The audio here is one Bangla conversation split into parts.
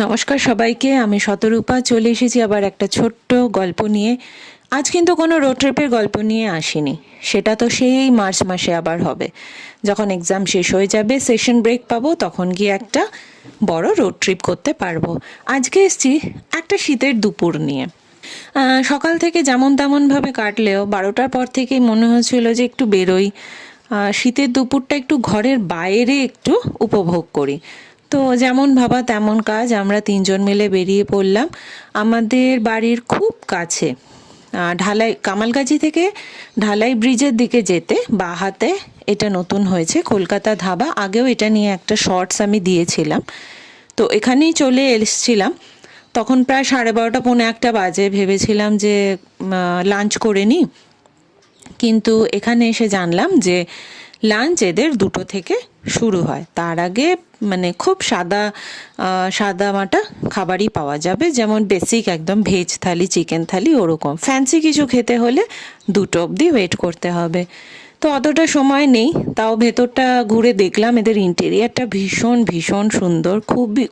নমস্কার সবাইকে, আমি শতরূপা চলে এসেছি আবার একটা ছোট্ট গল্প নিয়ে। আজ কিন্তু কোনো রোড ট্রিপের গল্প নিয়ে আসিনি, সেটা তো সেই মার্চ মাসে আবার হবে, যখন এক্সাম শেষ হয়ে যাবে, সেশন ব্রেক পাবো, তখন গিয়ে একটা বড় রোড ট্রিপ করতে পারবো। আজকে এসেছি একটা শীতের দুপুর নিয়ে। সকাল থেকে যেমন তেমনভাবে কাটলেও 12টার পর থেকেই মনে হচ্ছিল যে একটু বেরোই, শীতের দুপুরটা একটু ঘরের বাইরে একটু উপভোগ করি। তো যেমন ভাবা তেমন কাজ, আমরা তিনজন মিলে বেরিয়ে পড়লাম আমাদের বাড়ির খুব কাছে, ঢালাই কামালগাছি থেকে ঢালাই ব্রিজের দিকে যেতে বাঁ হাতে। এটা নতুন হয়েছে কলকাতা ধাবা, আগেও এটা নিয়ে একটা শর্টস আমি দিয়েছিলাম। তো এখানেই চলে এসেছিলাম, তখন প্রায় 12:30 পৌনে 1টা বাজে। ভেবেছিলাম যে লাঞ্চ করে নিই, কিন্তু এখানে এসে জানলাম যে লাঞ্চ এদের 2টো থেকে শুরু হয়। তার আগে মানে খুব সাদা মাটা খাবারই পাওয়া যাবে, যেমন বেসিক একদম ভেজ থালি, চিকেন থালি, ওরকম। ফ্যান্সি কিছু খেতে হলে 2টো অবধি ওয়েট করতে হবে। তো অতটা সময় নেই, তাও ভেতরটা ঘুরে দেখলাম। এদের ইন্টেরিয়ারটা ভীষণ ভীষণ সুন্দর,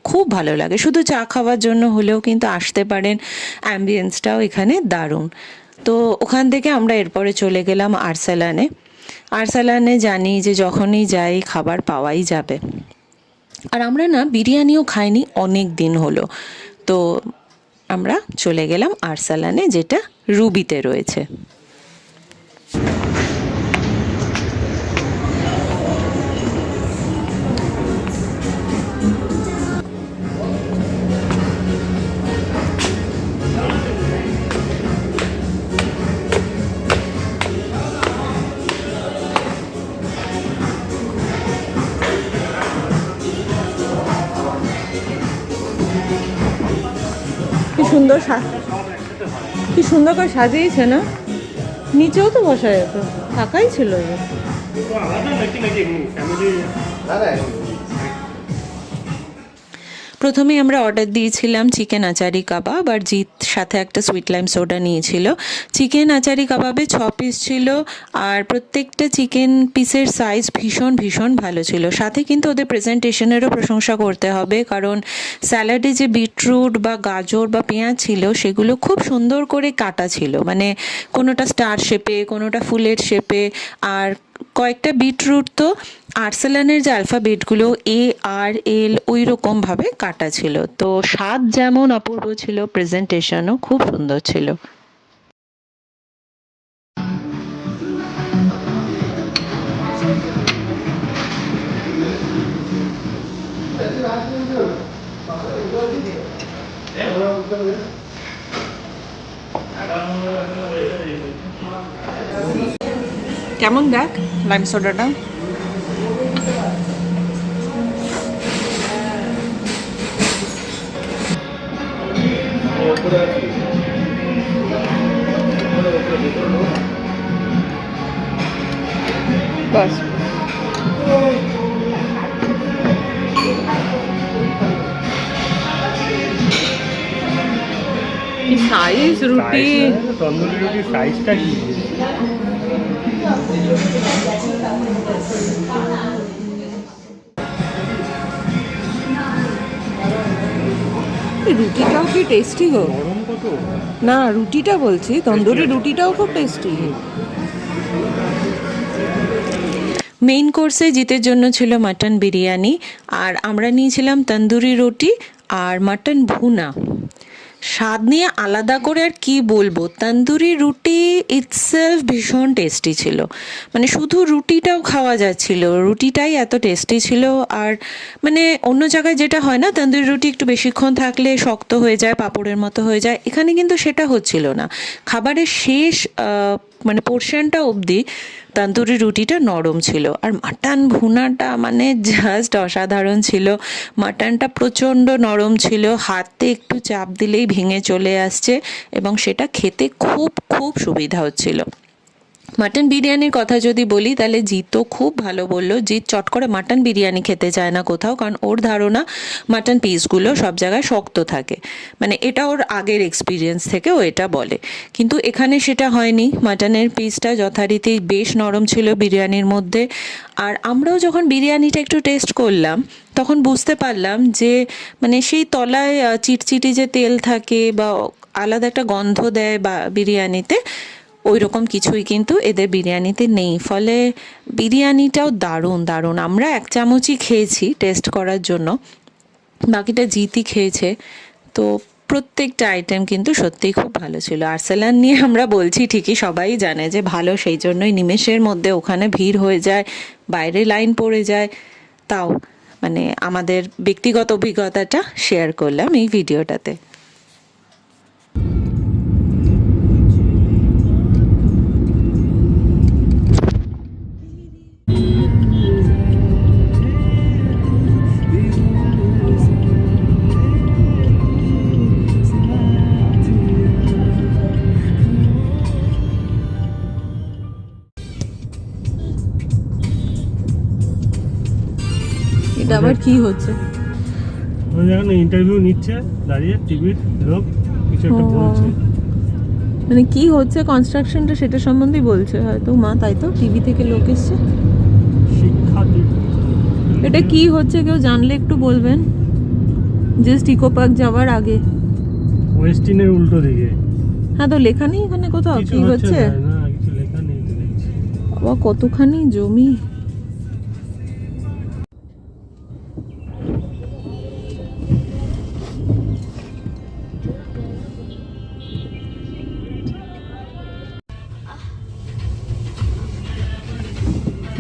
খুব ভালো লাগে। শুধু চা খাওয়ার জন্য হলেও কিন্তু আসতে পারেন, অ্যাম্বিয়েন্সটাও এখানে দারুণ। তো ওখান থেকে আমরা এরপরে চলে গেলাম আরসালানে। আরসালানে জানি যে যখনই যাই খাবার পাওয়াই যাবে। আর আমরা না বিরিয়ানিও খাইনি অনেক দিন হলো। তো আমরা চলে গেলাম আরসালানে, যেটা রুবিতে রয়েছে। কি সুন্দর কি সুন্দর করে সাজিয়েছে না, নিচেও তো বসা যেত, ফাঁকাই ছিল। প্রথমে আমরা অর্ডার দিয়েছিলাম চিকেন আচারি কাবাব, আর জিৎ সাথে একটা সুইট লাইম সোডা নিয়েছিল। চিকেন আচারি কাবাবে 6 পিস ছিল, আর প্রত্যেকটা চিকেন পিসের সাইজ ভীষণ ভীষণ ভালো ছিল। সাথে কিন্তু ওদের প্রেজেন্টেশনেরও প্রশংসা করতে হবে, কারণ স্যালাডে যে বিটরুট বা গাজর বা পেঁয়াজ ছিল সেগুলো খুব সুন্দর করে কাটা ছিল, মানে কোনোটা স্টার শেপে, কোনোটা ফুলের শেপে। আর কয়েকটা বিটরুট তো আর্সেলানের যে অ্যালফাবেটগুলো ARL ওই রকমভাবে কাটা ছিল। তো স্বাদ যেমন অপূর্ব ছিল, প্রেজেন্টেশনও খুব সুন্দর ছিল। কেমন দেখ লাইম সোডাটা? বাস কি সাইজ রুটি! তন্দুরি রুটির সাইজটা কি? রুটিটাও কি টেস্টি গো! গরম কত না, রুটিটা বলছি, তন্দুরি রুটিটাও খুব টেস্টি। মেইন কোর্সে জিতের জন্য ছিল মাটন বিরিয়ানি, আর আমরা নিয়েছিলাম তন্দুরি রুটি আর মাটন ভুনা। স্বাদ নিয়ে আলাদা করে আর কি বলবো, তন্দুরি রুটি ইটসেলফ ভীষণ টেস্টি ছিল, মানে শুধু রুটিটাও খাওয়া যাচ্ছিল, রুটিটাই এত টেস্টি ছিল। আর মানে অন্য জায়গায় যেটা হয় না, তন্দুরি রুটি একটু বেশিক্ষণ থাকলে শক্ত হয়ে যায়, পাঁপড়ের মতো হয়ে যায়, এখানে কিন্তু সেটা হচ্ছিল না। খাবারের শেষ মানে পোর্শনটা অবধি তন্দুরি রুটিটা নরম ছিল, আর মাটন ভুনাটা মানে জাস্ট অসাধারণ ছিল। মাটনটা প্রচণ্ড নরম ছিল, হাতে একটু চাপ দিলেই ভেঙে চলে আসছে, এবং সেটা খেতে খুব খুব সুবিধা হচ্ছিল। মাটন বিরিয়ানির কথা যদি বলি তাহলে জিৎ তো খুব ভালো বললো। জিৎ চট করে মাটন বিরিয়ানি খেতে চায় না কোথাও, কারণ ওর ধারণা মাটন পিসগুলো সব জায়গায় শক্ত থাকে, মানে এটা ওর আগের এক্সপিরিয়েন্স থেকে ও এটা বলে। কিন্তু এখানে সেটা হয়নি, মাটনের পিসটা যথারীতি বেশ নরম ছিল বিরিয়ানির মধ্যে। আর আমরাও যখন বিরিয়ানিটা একটু টেস্ট করলাম তখন বুঝতে পারলাম যে মানে সেই তলায় চিটচিটি যে তেল থাকে বা আলাদা একটা গন্ধ দেয় বা বিরিয়ানিতে, ওই রকম কিছুই কিন্তু এদের বিরিয়ানিতে নেই। ফলে বিরিয়ানিটাও দারুণ দারুণ। আমরা এক চামচই খেয়েছি টেস্ট করার জন্য, বাকিটা জিতই খেয়েছে। তো প্রত্যেকটা আইটেম কিন্তু সত্যিই খুব ভালো ছিল। আর্সেলান নিয়ে আমরা বলছি ঠিকই, সবাই জানে যে ভালো, সেই জন্যই নিমেষের মধ্যে ওখানে ভিড় হয়ে যায়, বাইরে লাইন পড়ে যায়। তাও মানে আমাদের ব্যক্তিগত অভিজ্ঞতাটা শেয়ার করলাম এই ভিডিওটাতে। এটা আবার কি হচ্ছে? যখন ইন্টারভিউ নিচ্ছে দাঁড়িয়ে টিভির লোক কিছু একটা বলছে। মানে কি হচ্ছে কনস্ট্রাকশনটা সেটা সম্বন্ধেই বলছে হয়তো মা, তাই তো? টিভি থেকে লোক এসছে। শিক্ষা এটা কি হচ্ছে কেউ জানলে একটু বলবেন। জাস্ট ইকো পার্ক যাওয়ার আগে, ওয়েস্টিনের উল্টো দিকে হ্যাঁ তো লেখা নেই এখানে কোথাও কিছু কি হচ্ছে? না, কিছু লেখা নেই তো দেখছি। বাবা কতখানি জমি!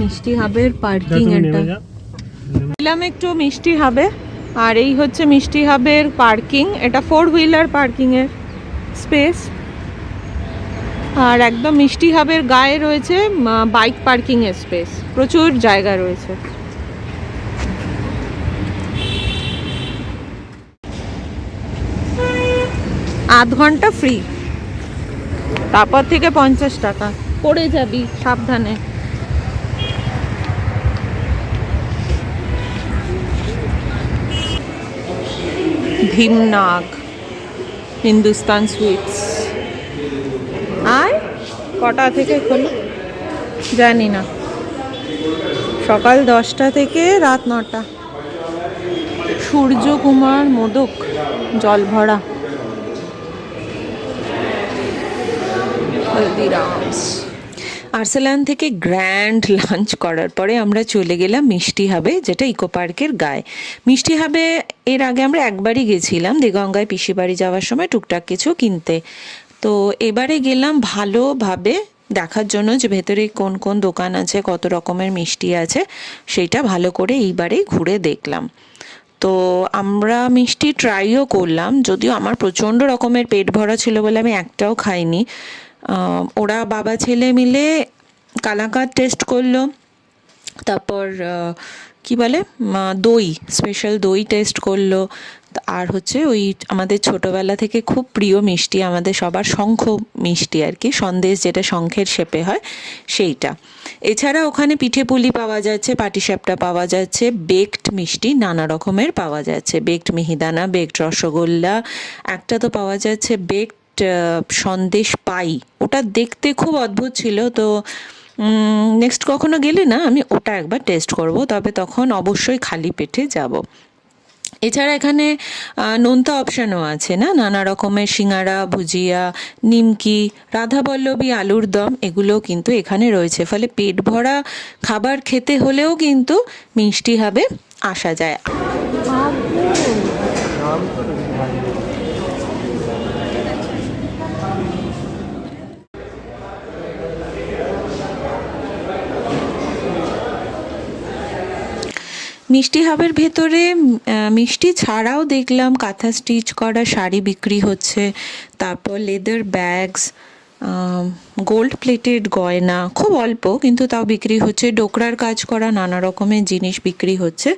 মিষ্টি হাবের পার্কিং এটা এলাম একটু মিষ্টি হাবে, আর এই হচ্ছে মিষ্টি হাবের পার্কিং। এটা 4 হুইলার পার্কিং এর স্পেস, আর একদম মিষ্টি হাবের গায়ে রয়েছে বাইক পার্কিং এর স্পেস। প্রচুর জায়গা রয়েছে। আধ ঘন্টা ফ্রি, তারপর থেকে 50 টাকা। পড়ে যাবি, সাবধানে। ভীমনাগ হিন্দুস্তান সুইটস। আর কটা থেকে খোলো জানি না, সকাল 10টা থেকে রাত 9টা। সূর্যকুমার মোদক জল ভরা, হলদিরামস। আর্সেলান থেকে গ্র্যান্ড লাঞ্চ করার পরে আমরা চলে গেলাম মিষ্টি হাবে, যেটা ইকো পার্কের গায়ে। মিষ্টি হাবে এর আগে আমরা একবারই গেছিলাম দিগঙ্গায় পিসি বাড়ি যাওয়ার সময় টুকটাক কিছু কিনতে। তো এবারে গেলাম ভালোভাবে দেখার জন্য যে ভেতরে কোন কোন দোকান আছে, কত রকমের মিষ্টি আছে, সেইটা ভালো করে এইবারেই ঘুরে দেখলাম। তো আমরা মিষ্টি ট্রাইও করলাম, যদিও আমার প্রচণ্ড রকমের পেট ভরা ছিল বলে আমি একটাও খাইনি। ওরা বাবা ছেলে মিলে কালাকাঁদ টেস্ট করলো, তারপর কি বলে দই, স্পেশাল দই টেস্ট করলো, আর হচ্ছে ওই আমাদের ছোটোবেলা থেকে খুব প্রিয় মিষ্টি আমাদের সবার, শঙ্খ মিষ্টি আর কি, সন্দেশ যেটা শঙ্খের শেপে হয় সেইটা। এছাড়া ওখানে পিঠে পুলি পাওয়া যাচ্ছে, পাটিসাপটা পাওয়া যাচ্ছে, বেকড মিষ্টি নানা রকমের পাওয়া যাচ্ছে, বেকড মিহিদানা, বেকড রসগোল্লা, একটা তো পাওয়া যাচ্ছে বেকড সন্দেশ পাই, ওটা দেখতে খুব অদ্ভুত ছিল। তো নেক্সট কখনো গেলে না আমি ওটা একবার টেস্ট করব, তবে তখন অবশ্যই খালি পেটে যাব। এছাড়া এখানে নোনতা অপশানও আছে না, নানা রকমের সিঙ্গারা, ভুজিয়া, নিমকি, রাধাবল্লভী, আলুর দম, এগুলোও কিন্তু এখানে রয়েছে। ফলে পেট ভরা খাবার খেতে হলেও কিন্তু মিষ্টি হাবে আসা যায়। মিষ্টি হাবের ভেতরে মিষ্টি ছাড়াও দেখলাম কাঁথা স্টিচ করা শাড়ি বিক্রি হচ্ছে, তারপর লেদার ব্যাগস, গোল্ড প্লেটেড গয়না, খুব অল্প কিন্তু তাও বিক্রি হচ্ছে, ডোকরার কাজ করা নানা রকমের জিনিস বিক্রি হচ্ছে।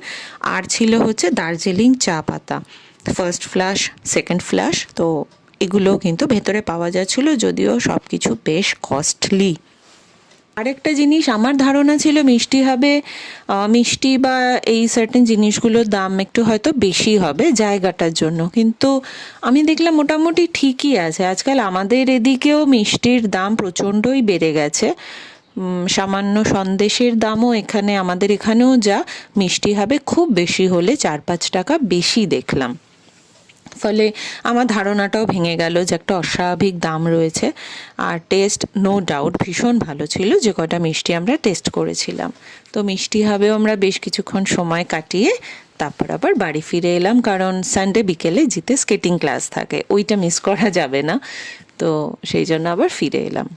আর ছিল হচ্ছে দার্জিলিং চা পাতা, ফার্স্ট ফ্লাশ, সেকেন্ড ফ্লাশ, তো এগুলোও কিন্তু ভেতরে পাওয়া যাচ্ছিলো, যদিও সব কিছু বেশ কস্টলি। আরেকটা জিনিস, আমার ধারণা ছিল মিষ্টি হবে, মিষ্টি বা এই সার্টেন জিনিসগুলোর দাম একটু হয়তো বেশি হবে জায়গাটার জন্য, কিন্তু আমি দেখলাম মোটামুটি ঠিকই আছে। আজকাল আমাদের এদিকেও মিষ্টির দাম প্রচণ্ডই বেড়ে গেছে। সামান্য সন্দেশের দামও এখানে, আমাদের এখানেও যা মিষ্টি হবে খুব বেশি হলে 4-5 টাকা বেশি দেখলাম। ফলে আমার ধারণাটাও ভেঙে গেল যে একটা অস্বাভাবিক দাম রয়েছে। আর টেস্ট নো ডাউট ভীষণ ভালো ছিল, যে কটা মিষ্টি আমরা টেস্ট করেছিলাম। তো মিষ্টি হাবেও আমরা বেশ কিছুক্ষণ সময় কাটিয়ে তারপর আবার বাড়ি ফিরে এলাম, কারণ সানডে বিকেলে জিতে স্কেটিং ক্লাস থাকে, ওইটা মিস করা যাবে না। তো সেই জন্য আবার ফিরে এলাম।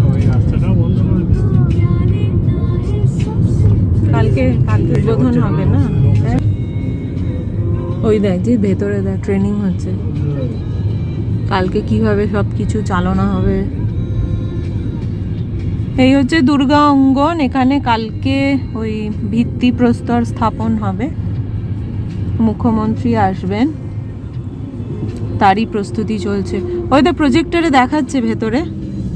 ওই রাস্তাটাও বন্ধ করে দিয়েছে। কালকে উদ্বোধন হবে না? ওই দেখ যে ভেতরে দেখ ট্রেনিং হচ্ছে, কালকে কিভাবে সব কিছু চালনা হবে। এই হচ্ছে দুর্গা অঙ্গন, এখানে কালকে ওই ভিত্তি প্রস্তর স্থাপন হবে, মুখ্যমন্ত্রী আসবেন, তারই প্রস্তুতি চলছে। ওই তো প্রজেক্টরে দেখাচ্ছে, ভেতরে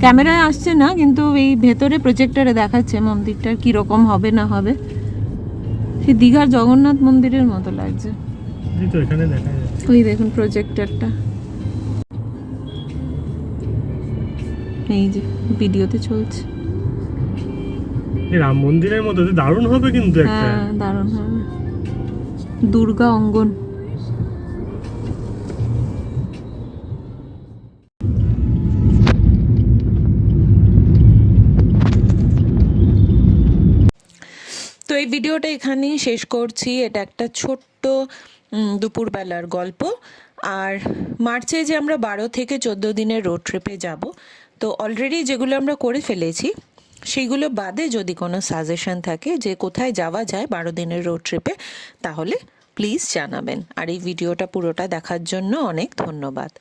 ক্যামেরায় আসছে না, কিন্তু এই ভেতরে প্রজেক্টরে দেখাচ্ছে মন্দিরটার কীরকম হবে না হবে। সেই দীঘার জগন্নাথ মন্দিরের মতো লাগছে। এই তো এখানে দেখা যাচ্ছে। ওই দেখুন প্রজেক্টরটা, এই যে ভিডিওতে চলছে। এই রাম মন্দিরের মতো তো দারুণ হবে কিন্তু একটা। হ্যাঁ দারুণ হবে, দুর্গা অঙ্গন। তো এই ভিডিওটা এখানেই শেষ করছি। এটা একটা ছোট্ট দুপুরবেলার গল্প। আর মার্চে যে আমরা 12 থেকে 14 দিনের রোড ট্রিপে যাব, তো অলরেডি যেগুলো আমরা করে ফেলেছি সেইগুলো বাদে যদি কোনো সাজেশন থাকে যে কোথায় যাওয়া যায় 12 দিনের রোড ট্রিপে, তাহলে প্লিজ জানাবেন। আর এই ভিডিওটা পুরোটা দেখার জন্য অনেক ধন্যবাদ।